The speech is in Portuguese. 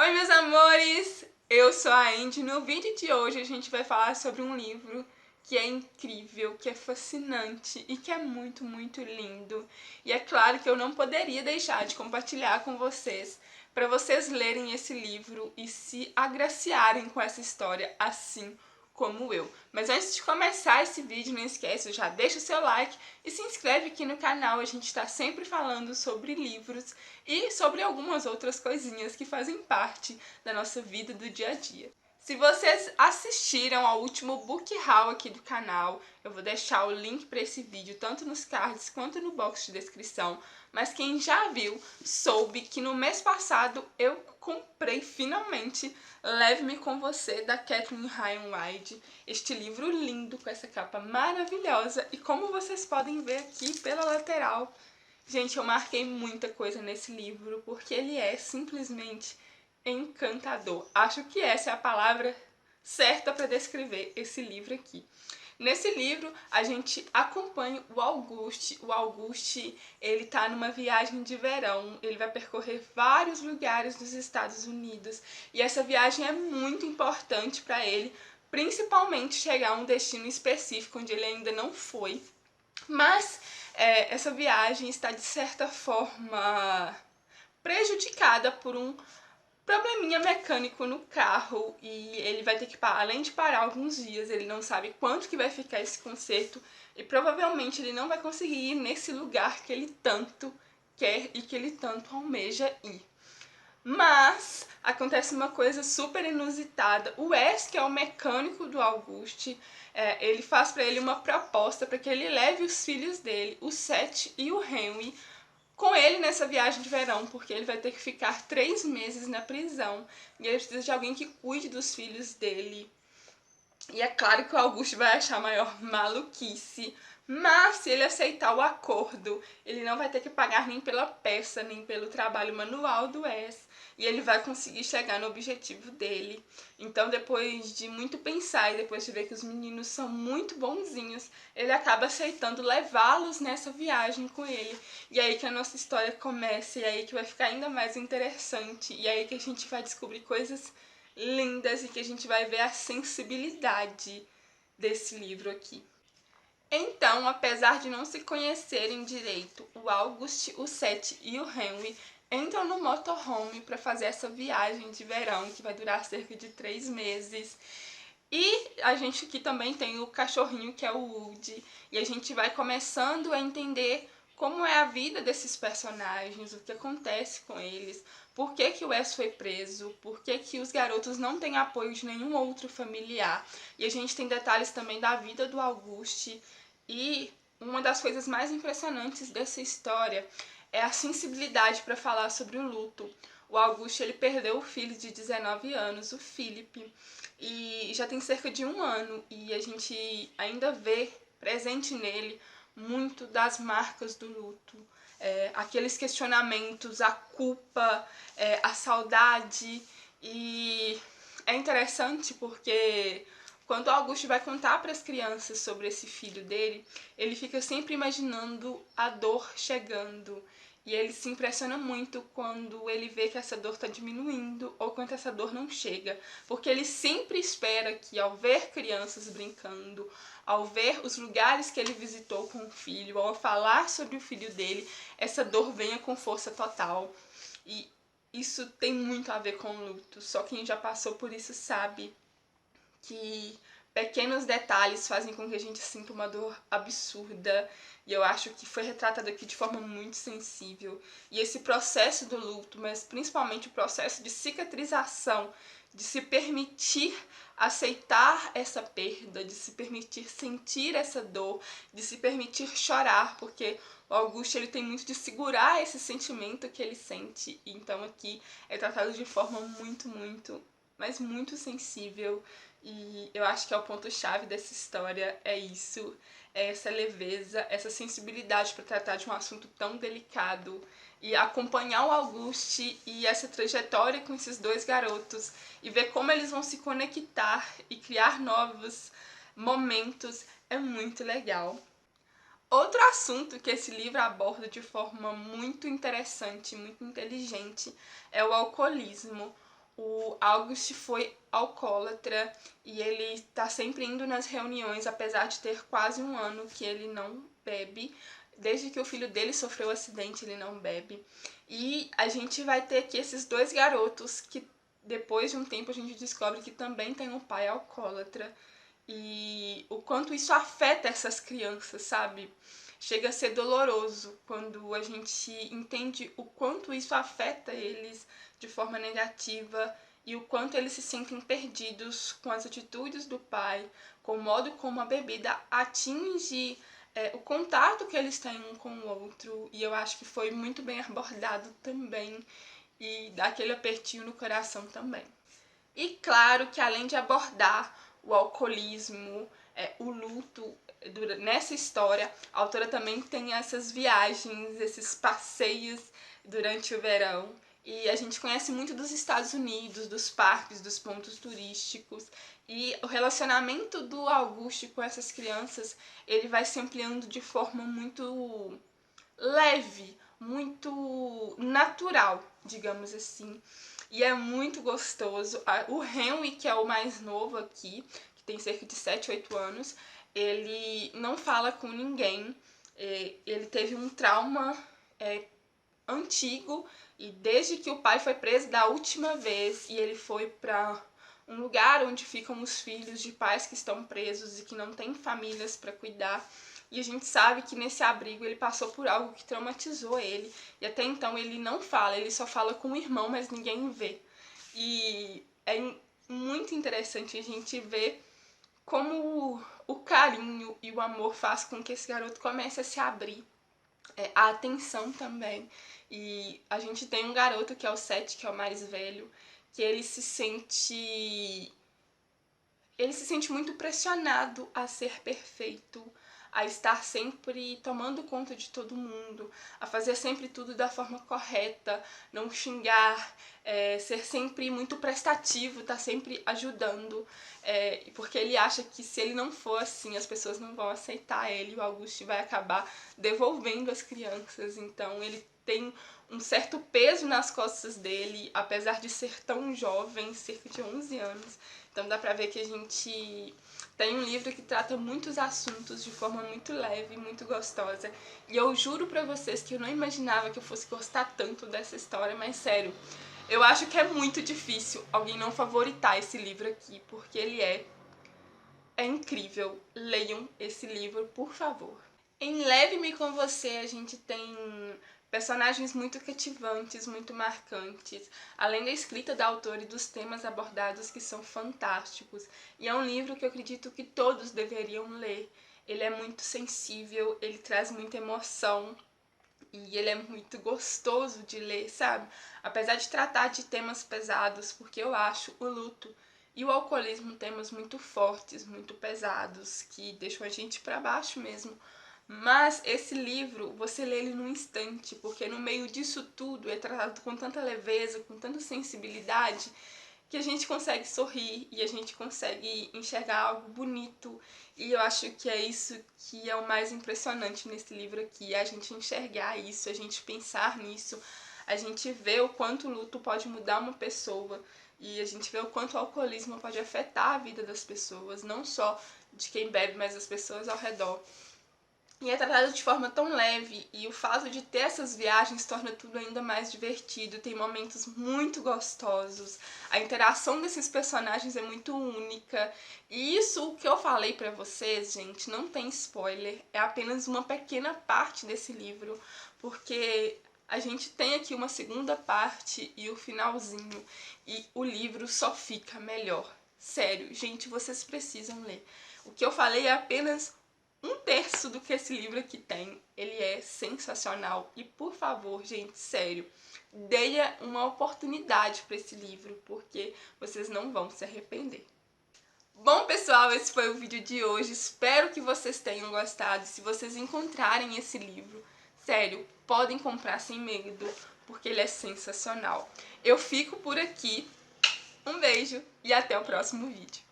Oi, meus amores! Eu sou a Andy. No vídeo de hoje a gente vai falar sobre um livro que é incrível, que é fascinante e que é muito, muito lindo. E é claro que eu não poderia deixar de compartilhar com vocês, para vocês lerem esse livro e se agraciarem com essa história assim como eu. Mas antes de começar esse vídeo, não esquece, já deixa o seu like e se inscreve aqui no canal. A gente está sempre falando sobre livros e sobre algumas outras coisinhas que fazem parte da nossa vida do dia a dia. Se vocês assistiram ao último book haul aqui do canal, eu vou deixar o link para esse vídeo tanto nos cards quanto no box de descrição. Mas quem já viu, soube que no mês passado eu comprei finalmente Leve-me com Você, da Catherine Ryan White. Este livro lindo, com essa capa maravilhosa. E como vocês podem ver aqui pela lateral, gente, eu marquei muita coisa nesse livro, porque ele é simplesmente encantador. Acho que essa é a palavra certa para descrever esse livro aqui. Nesse livro, a gente acompanha o Auguste. O Auguste, ele tá numa viagem de verão, ele vai percorrer vários lugares dos Estados Unidos, e essa viagem é muito importante para ele, principalmente chegar a um destino específico onde ele ainda não foi. Mas essa viagem está, de certa forma, prejudicada por um probleminha mecânico no carro, e ele vai ter que, além de parar alguns dias, ele não sabe quanto que vai ficar esse concerto e provavelmente ele não vai conseguir ir nesse lugar que ele tanto quer e que ele tanto almeja ir. Mas acontece uma coisa super inusitada. O Wes, que é o mecânico do Auguste, ele faz para ele uma proposta para que ele leve os filhos dele, o Seth e o Henry, com ele nessa viagem de verão, porque ele vai ter que ficar 3 meses na prisão e ele precisa de alguém que cuide dos filhos dele. E é claro que o Auguste vai achar a maior maluquice, mas se ele aceitar o acordo, ele não vai ter que pagar nem pela peça, nem pelo trabalho manual do Wes, e ele vai conseguir chegar no objetivo dele. Então, depois de muito pensar e depois de ver que os meninos são muito bonzinhos, ele acaba aceitando levá-los nessa viagem com ele. E aí que a nossa história começa, e aí que vai ficar ainda mais interessante, e aí que a gente vai descobrir coisas lindas e que a gente vai ver a sensibilidade desse livro aqui. Então, apesar de não se conhecerem direito, o Auguste, o Seth e o Henry entram no motorhome para fazer essa viagem de verão que vai durar cerca de 3 meses. E a gente aqui também tem o cachorrinho, que é o Woody, e a gente vai começando a entender como é a vida desses personagens, o que acontece com eles, por que que o Wes foi preso, por que que os garotos não têm apoio de nenhum outro familiar. E a gente tem detalhes também da vida do Auguste, e uma das coisas mais impressionantes dessa história é a sensibilidade para falar sobre o luto. O Auguste, ele perdeu o filho de 19 anos, o Philip, e já tem cerca de 1 ano, e a gente ainda vê presente nele muito das marcas do luto, aqueles questionamentos, a culpa, a saudade. E é interessante porque quando Auguste vai contar para as crianças sobre esse filho dele, ele fica sempre imaginando a dor chegando. E ele se impressiona muito quando ele vê que essa dor está diminuindo ou quando essa dor não chega. Porque ele sempre espera que, ao ver crianças brincando, ao ver os lugares que ele visitou com o filho, ao falar sobre o filho dele, essa dor venha com força total. E isso tem muito a ver com o luto. Só quem já passou por isso sabe que pequenos detalhes fazem com que a gente sinta uma dor absurda, e eu acho que foi retratado aqui de forma muito sensível. E esse processo do luto, mas principalmente o processo de cicatrização, de se permitir aceitar essa perda, de se permitir sentir essa dor, de se permitir chorar, porque o Auguste, ele tem muito de segurar esse sentimento que ele sente. Então aqui é tratado de forma muito, mas muito sensível. E eu acho que é o ponto-chave dessa história, é isso, é essa leveza, essa sensibilidade para tratar de um assunto tão delicado, e acompanhar o Auguste e essa trajetória com esses 2 garotos e ver como eles vão se conectar e criar novos momentos é muito legal. Outro assunto que esse livro aborda de forma muito interessante, muito inteligente, é o alcoolismo. O August foi alcoólatra e ele tá sempre indo nas reuniões, apesar de ter quase um ano que ele não bebe. Desde que o filho dele sofreu um acidente, ele não bebe. E a gente vai ter aqui esses dois garotos que depois de um tempo a gente descobre que também tem um pai alcoólatra. E o quanto isso afeta essas crianças, sabe? Chega a ser doloroso quando a gente entende o quanto isso afeta eles de forma negativa e o quanto eles se sentem perdidos com as atitudes do pai, com o modo como a bebida atinge o contato que eles têm um com o outro. E eu acho que foi muito bem abordado também e dá aquele apertinho no coração também. E claro que além de abordar o alcoolismo, o luto, nessa história, a autora também tem essas viagens, esses passeios durante o verão. E a gente conhece muito dos Estados Unidos, dos parques, dos pontos turísticos. E o relacionamento do Augusto com essas crianças, ele vai se ampliando de forma muito leve, muito natural, digamos assim. E é muito gostoso. O Henry, que é o mais novo aqui, que tem cerca de 7, 8 anos, ele não fala com ninguém. Ele teve um trauma antigo e desde que o pai foi preso da última vez e ele foi para um lugar onde ficam os filhos de pais que estão presos e que não têm famílias para cuidar. E a gente sabe que nesse abrigo ele passou por algo que traumatizou ele. E até então ele não fala, ele só fala com o irmão, mas ninguém vê. E é muito interessante a gente ver como o carinho e o amor faz com que esse garoto comece a se abrir. A atenção também. E a gente tem um garoto que é o Seth, que é o mais velho, que ele se sente muito pressionado a ser perfeito, a estar sempre tomando conta de todo mundo, a fazer sempre tudo da forma correta, não xingar, ser sempre muito prestativo, tá sempre ajudando, porque ele acha que se ele não for assim, as pessoas não vão aceitar ele, o Augusto vai acabar devolvendo as crianças, então ele tem um certo peso nas costas dele, apesar de ser tão jovem, cerca de 11 anos. Então dá pra ver que a gente tem um livro que trata muitos assuntos de forma muito leve, muito gostosa. E eu juro pra vocês que eu não imaginava que eu fosse gostar tanto dessa história, mas sério, eu acho que é muito difícil alguém não favoritar esse livro aqui, porque ele é incrível. Leiam esse livro, por favor. Em Leve-me com Você, a gente tem personagens muito cativantes, muito marcantes, além da escrita da autora e dos temas abordados que são fantásticos. E é um livro que eu acredito que todos deveriam ler. Ele é muito sensível, ele traz muita emoção e ele é muito gostoso de ler, sabe? Apesar de tratar de temas pesados, porque eu acho o luto e o alcoolismo temas muito fortes, muito pesados, que deixam a gente pra baixo mesmo. Mas esse livro, você lê ele num instante, porque no meio disso tudo é tratado com tanta leveza, com tanta sensibilidade, que a gente consegue sorrir e a gente consegue enxergar algo bonito. E eu acho que é isso que é o mais impressionante nesse livro aqui, a gente enxergar isso, a gente pensar nisso, a gente ver o quanto o luto pode mudar uma pessoa e a gente vê o quanto o alcoolismo pode afetar a vida das pessoas, não só de quem bebe, mas das pessoas ao redor. E é tratado de forma tão leve, e o fato de ter essas viagens torna tudo ainda mais divertido, tem momentos muito gostosos, a interação desses personagens é muito única, e isso, o que eu falei pra vocês, gente, não tem spoiler, é apenas uma pequena parte desse livro, porque a gente tem aqui uma segunda parte e o finalzinho, e o livro só fica melhor. Sério, gente, vocês precisam ler. O que eu falei é apenas 1/3 do que esse livro aqui tem. Ele é sensacional. E por favor, gente, sério, deem uma oportunidade para esse livro, porque vocês não vão se arrepender. Bom, pessoal, esse foi o vídeo de hoje. Espero que vocês tenham gostado. Se vocês encontrarem esse livro, sério, podem comprar sem medo, porque ele é sensacional. Eu fico por aqui. Um beijo e até o próximo vídeo.